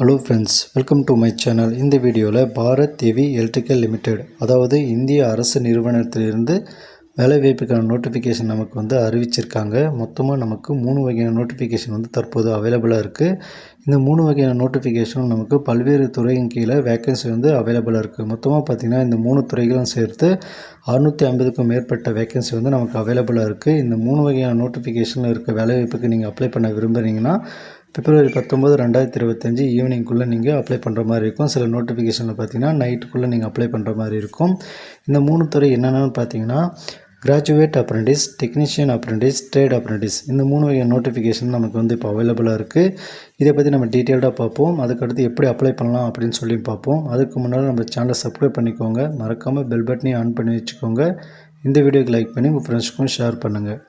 Hello friends, welcome to my channel. இந்த வீடியோவில் Bharat heavy electrical limited, அதாவது இந்திய அரசு நிறுவனத்திலிருந்து வேலைவாய்ப்புக்கான நோட்டிஃபிகேஷன் நமக்கு அறிவிச்சிருக்காங்க. மொத்தமாக நமக்கு 3 வகையான நோட்டிஃபிகேஷன் தற்போது அவைலபிளாக இருக்குது. இந்த 3 வகையான நோட்டிஃபிகேஷனும் நமக்கு பல்வேறு துறையின் கீழே வேக்கன்சி அவைலபிளாக இருக்குது. மொத்தமாக பார்த்திங்கன்னா இந்த 3 துறைகளும் சேர்த்து 650க்கும் மேற்பட்ட வேக்கன்சி நமக்கு அவைலபிளாக இருக்குது. இந்த 3 வகையான நோட்டிஃபிகேஷனில் இருக்க வேலைவாய்ப்புக்கு நீங்கள் அப்ளை பண்ண விரும்புகிறீங்கன்னா பிப்ரவரி 19, 2025 ஈவினிங்குள்ளே நீங்கள் அப்ளை பண்ணுற மாதிரி இருக்கும். சில நோட்டிஃபிகேஷனில் பார்த்தீங்கன்னா நைட்டுக்குள்ளே நீங்கள் அப்ளை பண்ணுற மாதிரி இருக்கும். இந்த 3 துறை என்னென்னு பார்த்தீங்கன்னா graduate apprentice, technician apprentice, trade apprentice. இந்த 3 வகை நோட்டிஃபிகேஷன் நமக்கு இப்போ அவைலபிளாக இருக்குது. இதை பற்றி நம்ம டீட்டெயில்டாக பார்ப்போம். அதுக்கடுத்து எப்படி அப்ளை பண்ணலாம் அப்படின்னு சொல்லி பார்ப்போம். அதுக்கு முன்னாடி நம்ம சேனலை சப்ஸ்கிரைப் பண்ணிக்கோங்க. மறக்காமல் பெல் பட்டனையும் ஆன் பண்ணி வச்சுக்கோங்க. இந்த வீடியோக்கு லைக் பண்ணி உங்கள் ஃப்ரெண்ட்ஸ்க்கும் ஷேர் பண்ணுங்கள்.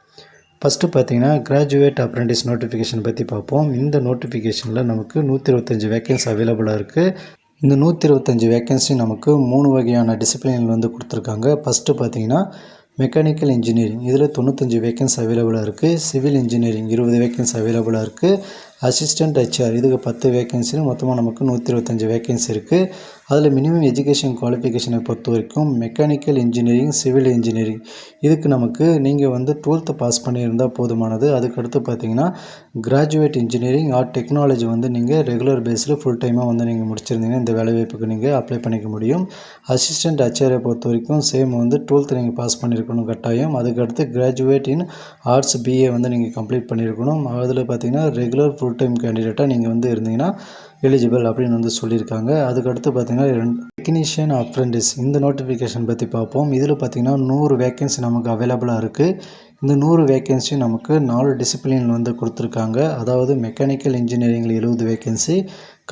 ஃபஸ்ட்டு பார்த்தீங்கன்னா கிராஜுவேட் அப்ரெண்டிஸ் நோட்டிஃபிகேஷன் பற்றி பார்ப்போம். இந்த நோட்டிஃபிகேஷனில் நமக்கு 125 வேக்கன்சி அவைலபிளாக இருக்குது. இந்த 125 வேக்கன்சி நமக்கு 3 வகையான டிசிப்ளினில் கொடுத்துருக்காங்க. ஃபஸ்ட்டு பார்த்தீங்கன்னா மெக்கானிக்கல் இன்ஜினியரிங், இதில் 95 வேக்கன்சி அவைலபிளாக இருக்குது. சிவில் இன்ஜினியரிங் 20 வேக்கன்சி அவைலபிளாக இருக்குது. அசிஸ்டண்ட் ஹெச்ஆர் இதுக்கு 10 வேக்கன்சி, மொத்தமாக நமக்கு 125 வேக்கன்சி இருக்குது. அதில் மினிமம் எஜுகேஷன் குவாலிஃபிகேஷனை பொறுத்த வரைக்கும் மெக்கானிக்கல் இன்ஜினியரிங், சிவில் இன்ஜினியரிங் இதுக்கு நமக்கு நீங்கள் 12th பாஸ் பண்ணியிருந்தால் போதுமானது. அதுக்கடுத்து பார்த்தீங்கன்னா கிராஜுவேட் இன்ஜினியரிங் ஆர் டெக்னாலஜி நீங்கள் ரெகுலர் பேஸில் ஃபுல் டைமாக நீங்கள் முடிச்சிருந்தீங்கன்னா இந்த வேலைவாய்ப்புக்கு நீங்கள் அப்ளை பண்ணிக்க முடியும். அசிஸ்டண்ட் ஹெச்ஆரை பொறுத்த வரைக்கும் சேம் 12th நீங்கள் பாஸ் பண்ணியிருக்கணும் கட்டாயம். அதுக்கடுத்து கிராஜுவேட் இன் ஆர்ட்ஸ் பிஏ நீங்கள் கம்ப்ளீட் பண்ணியிருக்கணும். அதில் பார்த்தீங்கன்னா ரெகுலர் ஃபுல் டைம் கேண்டிடேட்டாக நீங்கள் இருந்தீங்கன்னா எலிஜிபிள் அப்படின்னு சொல்லியிருக்காங்க. அதுக்கடுத்து பார்த்தீங்கன்னா டெக்னீஷியன் அப்ரெண்டிஸ் இந்த நோட்டிஃபிகேஷன் பற்றி பார்ப்போம். இதில் பார்த்தீங்கன்னா 100 வேக்கன்சி நமக்கு அவைலபிளாக இருக்குது. இந்த 100 வேக்கன்சி நமக்கு 4 டிசிப்ளின் கொடுத்துருக்காங்க. அதாவது மெக்கானிக்கல் இன்ஜினியரிங்கில் 70 vacancy,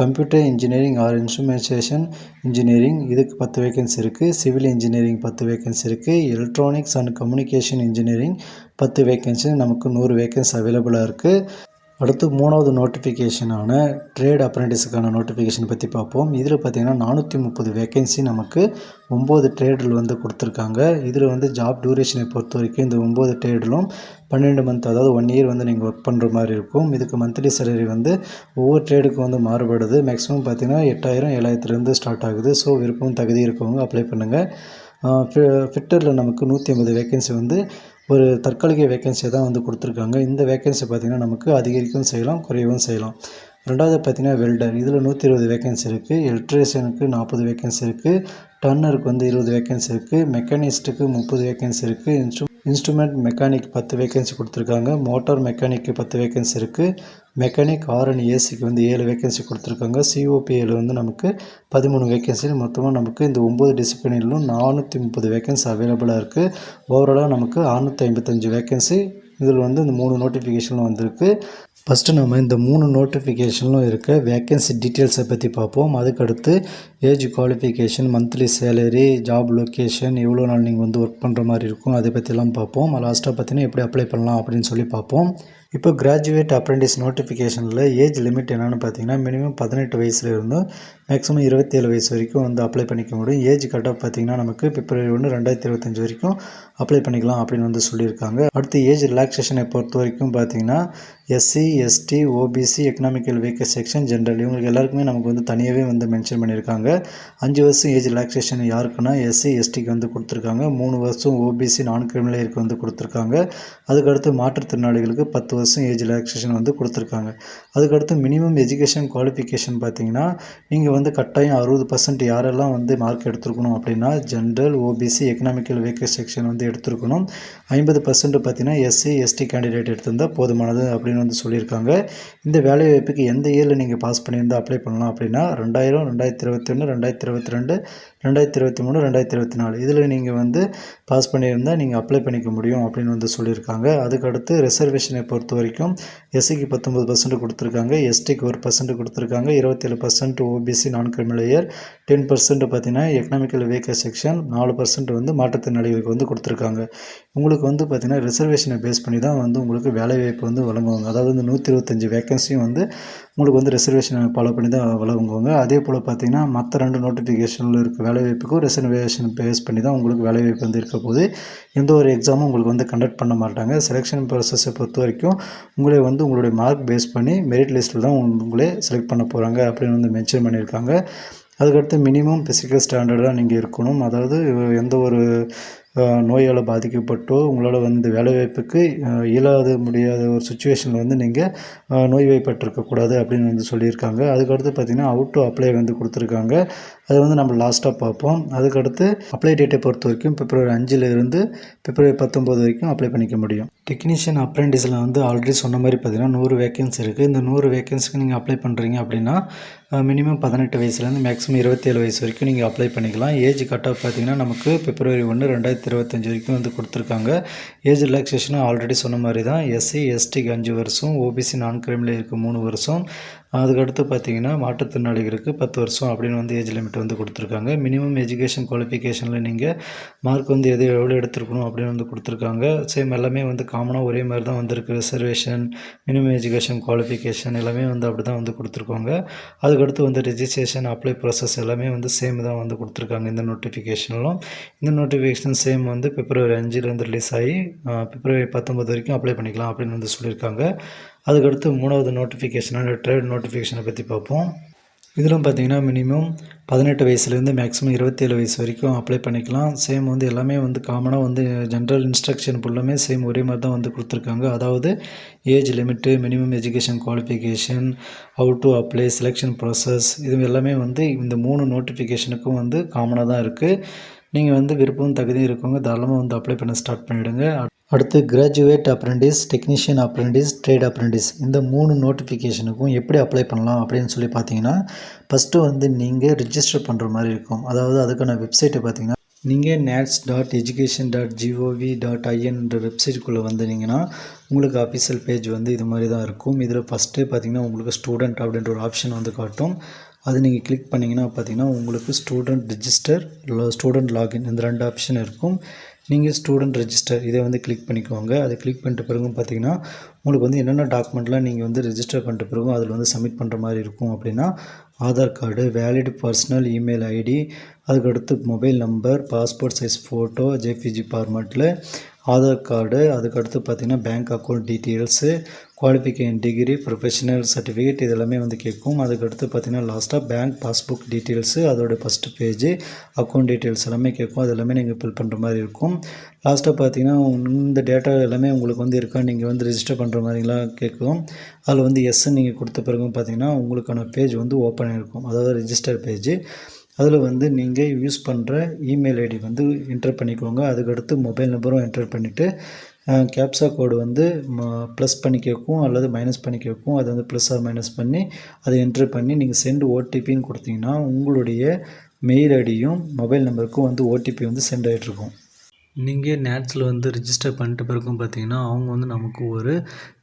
computer engineering or instrumentation engineering இதுக்கு 10 வேக்கன்சி இருக்குது. சிவில் இன்ஜினியரிங் 10 வேக்கன்சி இருக்குது. Electronics and communication engineering 10 vacancy, நமக்கு 100 வேக்கன்சி அவைலபிளாக இருக்குது. அடுத்து 3வது நோட்டிஃபிகேஷனான ட்ரேட் அப்ரெண்டிஸுக்கான நோட்டிஃபிகேஷன் பற்றி பார்ப்போம். இதில் பார்த்திங்கன்னா 430 வேக்கன்சி நமக்கு 9 ட்ரேடில் கொடுத்துருக்காங்க. இதில் ஜாப் டியூரேஷனை பொறுத்த வரைக்கும் இந்த 9 ட்ரேடிலும் 12 மந்த், அதாவது 1 இயர் நீங்கள் ஒர்க் பண்ணுற மாதிரி இருக்கும். இதுக்கு மந்த்லி சேலரி ஒவ்வொரு ட்ரேடுக்கு மாறுபடுது. மேக்ஸிமம் பார்த்திங்கன்னா 8000, 7000லேருந்து ஸ்டார்ட் ஆகுது. ஸோ விருப்பம் தகுதி இருக்கவங்க அப்ளை பண்ணுங்கள். ஃபிட்டரில் நமக்கு 150 வேக்கன்சி ஒரு தற்காலிக வேக்கன்சியை தான் கொடுத்துருக்காங்க. இந்த வேக்கன்சி பார்த்திங்கன்னா நமக்கு அதிகரிக்கவும் செய்யலாம், குறையவும் செய்யலாம். ரெண்டாவது பார்த்திங்கன்னா வெல்டர், இதில் 120 வேக்கன்சி இருக்குது. எலக்ட்ரிஷியனுக்கு 40 வேக்கன்சி இருக்குது. டர்னருக்கு 20 வேக்கன்சி இருக்குது. மெக்கானிஸ்ட்டுக்கு 30 வேக்கன்சி இருக்குது. இன்ஸ்ட்ருமெண்ட் மெக்கானிக் 10 வேக்கன்சி கொடுத்துருக்காங்க. மோட்டார் மெக்கானிக்கு 10 வேக்கன்சி இருக்குது. மெக்கானிக் ஆர்என் ஏசிக்கு 7 வேக்கன்சி கொடுத்துருக்காங்க. சிஓபியில் நமக்கு 13 வேக்கன்சி. மொத்தமாக நமக்கு இந்த 9 டிசிப்ளினிலும் 430 வேக்கன்சி அவைலபிளாக இருக்குது. ஓவராலாக நமக்கு 655 வேக்கன்சி இதில் இந்த 3 நோட்டிஃபிகேஷனும் வந்திருக்கு. ஃபஸ்ட்டு நம்ம இந்த 3 நோட்டிஃபிகேஷனும் இருக்க வேக்கன்சி டீட்டெயில்ஸை பற்றி பார்ப்போம். அதுக்கடுத்து age qualification, monthly salary, job location, எவ்வளோ நாள் நீங்கள் ஒர்க் பண்ணுற மாதிரி இருக்கும் அதை பற்றிலாம் பார்ப்போம். லாஸ்ட்டாக பார்த்தீங்கன்னா எப்படி அப்ளை பண்ணலாம் அப்படின்னு சொல்லி பார்ப்போம். இப்போ கிராஜுவேட் அப்ரெண்டிஸ் நோட்டிஃபிகேஷனில் ஏஜ் லிமிட் என்னென்னு பார்த்தீங்கன்னா மினிமம் 18 வயசுல இருந்தும் மேக்ஸிமம் 27 வயசு வரைக்கும் அப்ளை பண்ணிக்க முடியும். ஏஜ் கட் ஆஃப் பார்த்தீங்கன்னா நமக்கு பிப்ரவரி 1, 2025 வரைக்கும் அப்ளை பண்ணிக்கலாம் அப்படின்னு சொல்லியிருக்காங்க. அடுத்து ஏஜ் ரிலாக்ஸேஷனை பொறுத்த வரைக்கும் பார்த்தீங்கன்னா SC, ST, OBC, economical weaker section, general இவங்களுக்கு எல்லாருக்குமே நமக்கு தனியாகவே மென்ஷன் பண்ணியிருக்காங்க. 5 வருஷம் ஏஜ் ரிலாக்ஸேஷன் யாருக்குன்னா எஸ்சி, எஸ்டிக்கு கொடுத்துருக்காங்க. 3 வருஷம் ஓபிசி நான் கிரிமினலுக்கு கொடுத்துருக்காங்க. அதுக்கடுத்து மாற்றுத்திறனாளிகளுக்கு 10 வருஷம் ஏஜ் ரிலாக்ஸேஷன் கொடுத்துருக்காங்க. அதுக்கடுத்து மினிமம் எஜுகேஷன் குவாலிஃபிகேஷன் பார்த்தீங்கன்னா நீங்கள் கட்டாயம் 60% யாரெல்லாம் மார்க் எடுத்துருக்கணும் அப்படின்னா general, OBC, economical weaker section எடுத்துருக்கணும். 50% பார்த்தீங்கன்னா எஸ்சி, எஸ்டி கேண்டிடேட் எடுத்திருந்தால் போதுமானது அப்படின்னு சொல்லியிருக்காங்க. இந்த வேலைவாய்ப்புக்கு எந்த இயரில் நீங்கள் பாஸ் பண்ணியிருந்தால் அப்ளை பண்ணலாம் அப்படின்னா 2000, 2021, 2022, 2023, 2024 இதில் நீங்கள் பாஸ் பண்ணியிருந்தால் நீங்கள் அப்ளை பண்ணிக்க முடியும் அப்படின்னு சொல்லியிருக்காங்க. அதுக்கடுத்து ரிசர்வேஷனை பொறுத்த வரைக்கும் எஸ்சிக்கு 19% கொடுத்துருக்காங்க, எஸ்டிக்கு 1% கொடுத்துருக்காங்க, 27% ஓபிசி நான் கிரிமினல், 10% பார்த்தீங்கன்னா எக்கனாமிக்கல் வீக்கர் செக்ஷன், 4% மாற்றுத்திறனாளிகளுக்கு கொடுத்துருக்காங்க. உங்களுக்கு வந்து பார்த்திங்கன்னா ரிசர்வேஷனை பேஸ் பண்ணி தான் வந்து உங்களுக்கு வேலைவாய்ப்பு வந்து வழங்குவாங்க. அதாவது இந்த 125 வேக்கன்சியும் வந்து உங்களுக்கு வந்து ரிசர்வேஷனை ஃபாலோ பண்ணி தான் வழங்குவாங்க. அதே போல் பார்த்திங்கன்னா மற்ற 2 நோட்டிஃபிகேஷனில் இருக்க வேலைவாய்ப்புக்கும் ரிசர்வேஷன் பேஸ் பண்ணி தான் உங்களுக்கு வேலைவாய்ப்பு வந்து இருக்க போது. எந்த ஒரு எக்ஸாமும் உங்களுக்கு வந்து கண்டக்ட் பண்ண மாட்டாங்க. செலெக்ஷன் ப்ராசஸை பொறுத்த வரைக்கும் உங்களை வந்து உங்களுடைய மார்க் பேஸ் பண்ணி மெரிட் லிஸ்ட்டில் தான் உங்களே செலக்ட் பண்ண போகிறாங்க அப்படின்னு வந்து மென்ஷன் பண்ணியிருக்காங்க. அதுக்கடுத்து மினிமம் ஃபிசிக்கல் ஸ்டாண்டர்டாக நீங்கள் இருக்கணும். அதாவது எந்த ஒரு நோயால் பாதிக்கப்பட்டோ உங்களால் வந்து வேலைவாய்ப்புக்கு இயலாத முடியாத ஒரு சுச்சுவேஷனில் வந்து நீங்கள் நோய்வாய்ப்பட்டிருக்கக்கூடாது அப்படின்னு வந்து சொல்லியிருக்காங்க. அதுக்கடுத்து பார்த்திங்கன்னா ஹவ் டு அப்ளை வந்து கொடுத்துருக்காங்க. அது வந்து நம்ம லாஸ்ட்டாக பார்ப்போம். அதுக்கடுத்து அப்ளை டேட்டை பொறுத்த வரைக்கும் பிப்ரவரி 5லேருந்து பிப்ரவரி 19 வரைக்கும் அப்ளை பண்ணிக்க முடியும். டெக்னீஷியன் அப்ரெண்டிஸில் வந்து ஆல்ரெடி சொன்ன மாதிரி பார்த்திங்கன்னா 100 வேக்கன்சி இருக்குது. இந்த 100 வேக்கன்சிக்கு நீங்கள் அப்ளை பண்ணுறீங்க அப்படின்னா மினிமம் 18 வயசுலேருந்து மேக்ஸிமம் 27 வயசு வரைக்கும் நீங்கள் அப்ளை பண்ணிக்கலாம். ஏஜ் கட் ஆஃப் பார்த்திங்கன்னா நமக்கு பிப்ரவரி 1, 2025 வரைக்கும் வந்து கொடுத்துருக்காங்க. ஏஜ் ரிலாக்ஸேஷனும் ஆல்ரெடி சொன்ன மாதிரி தான். எஸ்சி எஸ்டிக்கு 5 வருஷம், ஓபிசி நான் கிரிமினல் இருக்குது 3 வருஷம். அதுக்கடுத்து பார்த்திங்கன்னா மாற்றுத்திறனாளிகளுக்கு 10 வருஷம் அப்படின்னு வந்து ஏஜ் லிமிட் வந்து கொடுத்துருக்காங்க. மினிமம் எஜுகேஷன் குவாலிஃபிகேஷனில் நீங்கள் மார்க் வந்து எவ்வளோ எடுத்துருக்கணும் அப்படின்னு வந்து கொடுத்துருக்காங்க. சேம் எல்லாமே வந்து காமனாக ஒரே மாதிரி தான் வந்திருக்கு. ரிசர்வேஷன், மினிமம் எஜுகேஷன் குவாலிஃபிகேஷன் எல்லாமே வந்து அப்படி தான் வந்து கொடுத்துருக்காங்க. அதுக்கடுத்து வந்து ரெஜிஸ்ட்ரேஷன் அப்ளை ப்ராசஸ் எல்லாமே வந்து சேம் தான் வந்து கொடுத்துருக்காங்க இந்த நோட்டிஃபிகேஷனிலும். இந்த நோட்டிஃபிகேஷன் சேம் வந்து பிப்ரவரி 5லேருந்து ரிலீஸ் ஆகி பிப்ரவரி 19 வரைக்கும் அப்ளை பண்ணிக்கலாம் அப்படின்னு வந்து சொல்லியிருக்காங்க. அதுக்கடுத்து 3வது நோட்டிஃபிகேஷனான ட்ரேட் நோட்டிஃபிகேஷனை பற்றி பார்ப்போம். இதிலும் பார்த்திங்கன்னா மினிமம் 18 வயசுலேருந்து மேக்ஸிமம் 27 வயசு வரைக்கும் அப்ளை பண்ணிக்கலாம். சேம் வந்து எல்லாமே வந்து காமனாக வந்து ஜென்ரல் இன்ஸ்ட்ரக்ஷன் ஃபுல்லாமே சேம் ஒரே மாதிரி தான் வந்து கொடுத்துருக்காங்க. அதாவது age limit, minimum education qualification, how to apply, selection process, இது எல்லாமே வந்து இந்த 3 நோட்டிஃபிகேஷனுக்கும் வந்து காமனாக தான் இருக்குது. நீங்கள் வந்து விருப்பம் தகுதியும் இருக்கவங்க தாராளமாக வந்து அப்ளை பண்ண ஸ்டார்ட் பண்ணிவிடுங்க. அடுத்து graduate apprentice, technician apprentice, trade apprentice, இந்த 3 நோட்டிஃபிகேஷனுக்கும் எப்படி அப்ளை பண்ணலாம் அப்படின்னு சொல்லி பார்த்தீங்கன்னா, ஃபஸ்ட்டு வந்து நீங்கள் ரிஜிஸ்டர் பண்ணுற மாதிரி இருக்கும். அதாவது அதுக்கான வெப்சைட்டை பார்த்தீங்கன்னா, நீங்கள் nats.education.gov.in வெப்சைட்டுக்குள்ளே வந்தீங்கன்னா உங்களுக்கு அஃபிஷியல் பேஜ் வந்து இது மாதிரி தான் இருக்கும். இதில் ஃபஸ்ட்டு பார்த்தீங்கன்னா உங்களுக்கு ஸ்டூடெண்ட் அப்படின்ற ஒரு ஆப்ஷன் வந்து காட்டும். அது நீங்கள் கிளிக் பண்ணிங்கன்னா பார்த்தீங்கன்னா உங்களுக்கு ஸ்டூடெண்ட் ரிஜிஸ்டர், ஸ்டூடெண்ட் லாகின், இந்த 2 ஆப்ஷன் இருக்கும். நீங்கள் ஸ்டூடெண்ட் ரெஜிஸ்டர் இதை வந்து கிளிக் பண்ணிக்கோங்க. அதை கிளிக் பண்ணிட்ட பிறகு பார்த்தீங்கன்னா உங்களுக்கு வந்து என்னென்ன டாக்குமெண்ட்லாம் நீங்கள் வந்து ரெஜிஸ்டர் பண்ணிட்ட பிறகும் அதில் வந்து சப்மிட் பண்ணுற மாதிரி இருக்கும் அப்படின்னா, Aadhaar card, valid personal email ID, அதுக்கடுத்து mobile number, passport size photo JPG ஃபார்மேட்டில், ஆதார் கார்டு, அதுக்கடுத்து பார்த்திங்கன்னா bank account details, qualification degree, professional certificate, இதெல்லாமே வந்து கேட்கும். அதுக்கடுத்து பார்த்திங்கன்னா லாஸ்ட்டாக பேங்க் பாஸ்புக் டீட்டெயில்ஸு, அதோட ஃபஸ்ட்டு பேஜ், அக்கௌண்ட் டீட்டெயில்ஸ் எல்லாமே கேட்கும். அது எல்லாமே நீங்கள் ஃபில் பண்ணுற மாதிரி இருக்கும். லாஸ்ட்டாக பார்த்திங்கன்னா இந்த டேட்டா எல்லாமே உங்களுக்கு வந்து இருக்கா, நீங்கள் வந்து ரெஜிஸ்டர் பண்ணுற மாதிரிலாம் கேட்கும். அதில் வந்து எஸ்ன்னு நீங்கள் கொடுத்த பிறகு பார்த்திங்கன்னா உங்களுக்கான பேஜ் வந்து ஓப்பன் ஆகிருக்கும். அதாவது ரெஜிஸ்டர் பேஜ். அதில் வந்து நீங்கள் யூஸ் பண்ணுற இமெயில் ஐடி வந்து என்டர் பண்ணிக்கோங்க. அதுக்கடுத்து மொபைல் நம்பரும் என்டர் பண்ணிவிட்டு கேப்சா கோடு வந்து ப்ளஸ் பண்ணி கேட்கும் அல்லது மைனஸ் பண்ணி கேட்கும். அது வந்து ப்ளஸ் ஆர் மைனஸ் பண்ணி அதை என்ட்ரு பண்ணி நீங்கள் சென்ட் ஓடிபின்னு கொடுத்தீங்கன்னா உங்களுடைய மெயில் ஐடியும் மொபைல் நம்பருக்கும் வந்து ஓடிபி வந்து சென்ட் ஆகிட்ருக்கும். நீங்கள் நேட்ஸில் வந்து ரிஜிஸ்டர் பண்ணிட்ட பிறகும் பார்த்தீங்கன்னா அவங்க வந்து நமக்கு ஒரு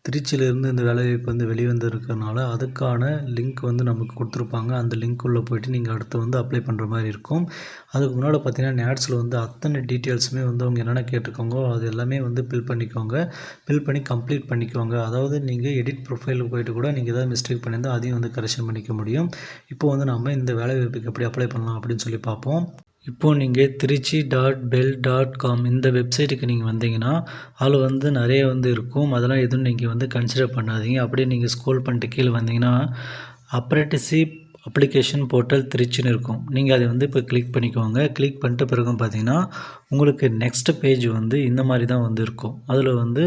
திருச்சியிலேருந்து இந்த வேலைவாய்ப்பு வந்து வெளிவந்திருக்கிறதுனால அதுக்கான லிங்க் வந்து நமக்கு கொடுத்துருப்பாங்க. அந்த லிங்க்குள்ளே போய்ட்டு நீங்கள் அடுத்து வந்து அப்ளை பண்ணுற மாதிரி இருக்கும். அதுக்கு முன்னால் பார்த்தீங்கன்னா நேட்ஸில் வந்து அத்தனை டீட்டெயில்ஸுமே வந்து அவங்க என்னென்ன கேட்டிருக்காங்களோ அது எல்லாமே வந்து ஃபில் பண்ணிக்கோங்க. ஃபில் பண்ணி கம்ப்ளீட் பண்ணிக்கோங்க. அதாவது நீங்கள் எடிட் ப்ரொஃபைலுக்கு போய்ட்டு கூட நீங்கள் ஏதாவது மிஸ்டேக் பண்ணியிருந்தால் அதையும் வந்து கரெக்ஷன் பண்ணிக்க முடியும். இப்போ வந்து நம்ம இந்த வேலைவாய்ப்புக்கு எப்படி அப்ளை பண்ணலாம் அப்படின்னு சொல்லி பார்ப்போம். இப்போது நீங்கள் trichy.bell.com இந்த வெப்சைட்டுக்கு நீங்கள் வந்தீங்கன்னா அதில் வந்து நிறைய வந்து இருக்கும். அதெல்லாம் எதுவும் நீங்கள் வந்து கன்சிடர் பண்ணாதீங்க. அப்படியே நீங்கள் ஸ்க்ரோல் பண்ணிட்டு கீழே வந்தீங்கன்னா அப்ரெண்டிஸ்ஷிப் அப்ளிகேஷன் போர்ட்டல் திருச்சின்னு இருக்கும். நீங்கள் அதை வந்து இப்போ கிளிக் பண்ணிக்கோங்க. கிளிக் பண்ணிட்ட பிறகு பார்த்தீங்கன்னா உங்களுக்கு நெக்ஸ்ட் பேஜ் வந்து இந்த மாதிரி தான் வந்து இருக்கும். அதில் வந்து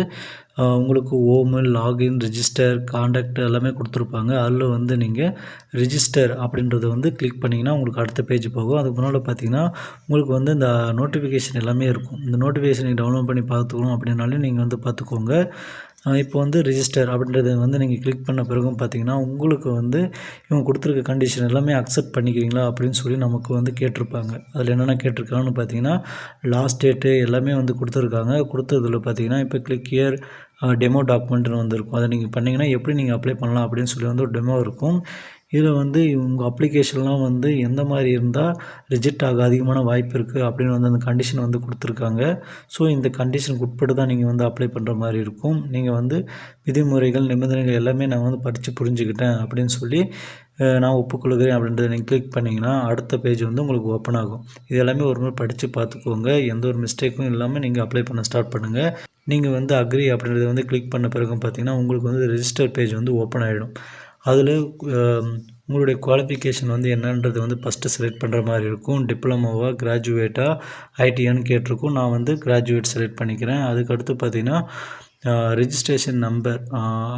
உங்களுக்கு ஹோமு, லாகின், ரிஜிஸ்டர், காண்டாக்ட் எல்லாமே கொடுத்துருப்பாங்க. அதில் வந்து நீங்கள் ரிஜிஸ்டர் அப்படின்றத வந்து கிளிக் பண்ணிங்கன்னா உங்களுக்கு அடுத்த பேஜ் போகும். அதுக்கு முன்னால் பார்த்தீங்கன்னா உங்களுக்கு வந்து இந்த நோட்டிஃபிகேஷன் எல்லாமே இருக்கும். இந்த நோட்டிஃபிகேஷன் நீங்கள் டவுன்லோட் பண்ணி பார்த்துக்கணும் அப்படின்னாலும் நீங்கள் வந்து பார்த்துக்கோங்க. இப்போ வந்து ரிஜிஸ்டர் அப்படின்றத வந்து நீங்கள் கிளிக் பண்ண பிறகும் பார்த்தீங்கன்னா உங்களுக்கு வந்து இவங்க கொடுத்துருக்க கண்டிஷன் எல்லாமே அக்செப்ட் பண்ணிக்கிறீங்களா அப்படின்னு சொல்லி நமக்கு வந்து கேட்டிருப்பாங்க. அதில் என்னென்ன கேட்டிருக்காங்கன்னு பார்த்தீங்கன்னா லாஸ்ட் டேட்டு எல்லாமே வந்து கொடுத்துருக்காங்க. கொடுத்ததில் பார்த்தீங்கன்னா இப்போ கிளிக் ஹியர் டெமோ டாக்குமெண்ட்னு வந்துருக்கும். அதை நீங்கள் பண்ணிங்கன்னா எப்படி நீங்கள் அப்ளை பண்ணலாம் அப்படின்னு சொல்லி வந்து ஒரு டெமோ இருக்கும். இதில் வந்து உங்கள் அப்ளிகேஷன்லாம் வந்து எந்த மாதிரி இருந்தால் ரிஜெக்ட் ஆக அதிகமான வாய்ப்பு இருக்குது அப்படின்னு வந்து அந்த கண்டிஷன் வந்து கொடுத்துருக்காங்க. ஸோ இந்த கண்டிஷனுக்கு உட்பட்டு தான் நீங்கள் வந்து அப்ளை பண்ணுற மாதிரி இருக்கும். நீங்கள் வந்து விதிமுறைகள், நிபந்தனைகள் எல்லாமே நான் வந்து படித்து புரிஞ்சுக்கிட்டேன் அப்படின்னு சொல்லி நான் ஒப்புக்கொள்கிறேன் அப்படின்றத நீங்கள் கிளிக் பண்ணிங்கன்னா அடுத்த பேஜ் வந்து உங்களுக்கு ஓப்பன் ஆகும். இது எல்லாமே ஒரு முறை படித்து பார்த்துக்கோங்க. எந்த ஒரு மிஸ்டேக்கும் இல்லாமல் நீங்கள் அப்ளை பண்ண ஸ்டார்ட் பண்ணுங்கள். நீங்கள் வந்து அக்ரி அப்படின்றத வந்து கிளிக் பண்ண பிறகு பார்த்தீங்கன்னா உங்களுக்கு வந்து ரெஜிஸ்டர் பேஜ் வந்து ஓப்பன் ஆகிடும். அதில் உங்களுடைய குவாலிஃபிகேஷன் வந்து என்னன்றது வந்து ஃபஸ்ட்டு செலக்ட் பண்ணுற மாதிரி இருக்கும். டிப்ளமோவா, கிராஜுவேட்டா, ஐடியான்னு கேட்டிருக்கும். நான் வந்து கிராஜுவேட் செலக்ட் பண்ணிக்கிறேன். அதுக்கடுத்து பார்த்தீங்கன்னா ரிஜிஸ்ட்ரேஷன் நம்பர்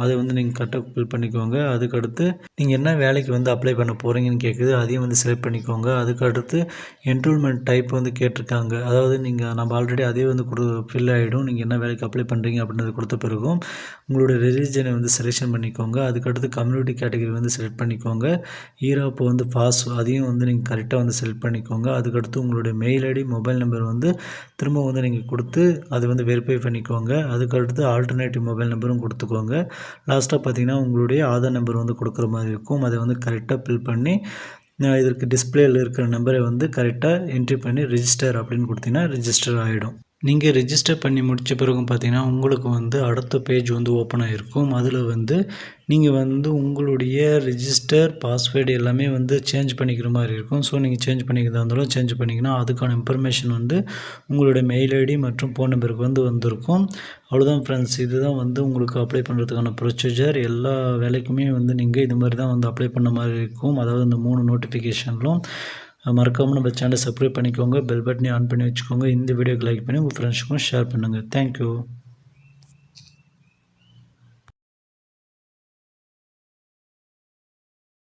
அதை வந்து நீங்கள் கரெக்டாக ஃபில் பண்ணிக்கோங்க. அதுக்கடுத்து நீங்கள் என்ன வேலைக்கு வந்து அப்ளை பண்ண போகிறீங்கன்னு கேட்குது, அதையும் வந்து செலக்ட் பண்ணிக்கோங்க. அதுக்கடுத்து என்ரோல்மெண்ட் டைப் வந்து கேட்டிருக்காங்க. அதாவது நம்ம ஆல்ரெடி அதே வந்து ஃபில் ஆகிடும். நீங்கள் என்ன வேலைக்கு அப்ளை பண்ணுறீங்க அப்படின்றது கொடுத்த பிறகும் உங்களுடைய ரிலீஜனை வந்து செலெக்ஷன் பண்ணிக்கோங்க. அதுக்கடுத்து கம்யூனிட்டி கேட்டகரி வந்து செலக்ட் பண்ணிக்கோங்க. ஈரோப்பு வந்து பாஸ் அதையும் வந்து நீங்கள் கரெக்டாக வந்து செலக்ட் பண்ணிக்கோங்க. அதுக்கடுத்து உங்களுடைய மெயில் ஐடி, மொபைல் நம்பர் வந்து திரும்ப வந்து நீங்கள் கொடுத்து அது வந்து வெரிஃபை பண்ணிக்கோங்க. அதுக்கடுத்து ஆல்டர்னேட்டிவ் மொபைல் நம்பரும் கொடுத்துக்கோங்க. லாஸ்ட்டாக பார்த்தீங்கன்னா உங்களுடைய ஆதார் நம்பர் வந்து கொடுக்குற மாதிரி இருக்கும். அதை வந்து கரெக்டாக ஃபில் பண்ணி இதற்கு டிஸ்பிளேயில் இருக்கிற நம்பரை வந்து கரெக்டாக என்ட்ரி பண்ணி ரிஜிஸ்டர் அப்படின்னு கொடுத்தீங்கன்னா ரிஜிஸ்டர் ஆகிடும். நீங்கள் ரெஜிஸ்டர் பண்ணி முடித்த பிறகு பார்த்தீங்கன்னா உங்களுக்கு வந்து அடுத்த பேஜ் வந்து ஓப்பன் ஆகிருக்கும். அதில் வந்து நீங்கள் வந்து உங்களுடைய ரிஜிஸ்டர் பாஸ்வேர்டு எல்லாமே வந்து சேஞ்ச் பண்ணிக்கிற மாதிரி இருக்கும். ஸோ நீங்கள் சேஞ்ச் பண்ணிக்கிறதா இருந்தாலும் சேஞ்ச் பண்ணிக்கணும். அதுக்கான இன்ஃபர்மேஷன் வந்து உங்களுடைய மெயில் ஐடி மற்றும் ஃபோன் நம்பருக்கு வந்து வந்திருக்கும். அவ்வளோதான் ஃப்ரெண்ட்ஸ். இதுதான் வந்து உங்களுக்கு அப்ளை பண்ணுறதுக்கான ப்ரொசீஜர். எல்லா வேலைக்குமே வந்து நீங்கள் இது மாதிரி தான் வந்து அப்ளை பண்ண மாதிரி இருக்கும். அதாவது இந்த 3 நோட்டிஃபிகேஷன்லும் மறக்காமல் நம்ம சேனலை சப்ஸ்கிரைப் பண்ணிக்கோங்க. பெல் பட்டனை ஆன் பண்ணி வச்சுக்கோங்க. இந்த வீடியோக்கு லைக் பண்ணி உங்கள் ஃப்ரெண்ட்ஸுக்கும் ஷேர் பண்ணுங்கள். தேங்க்யூ.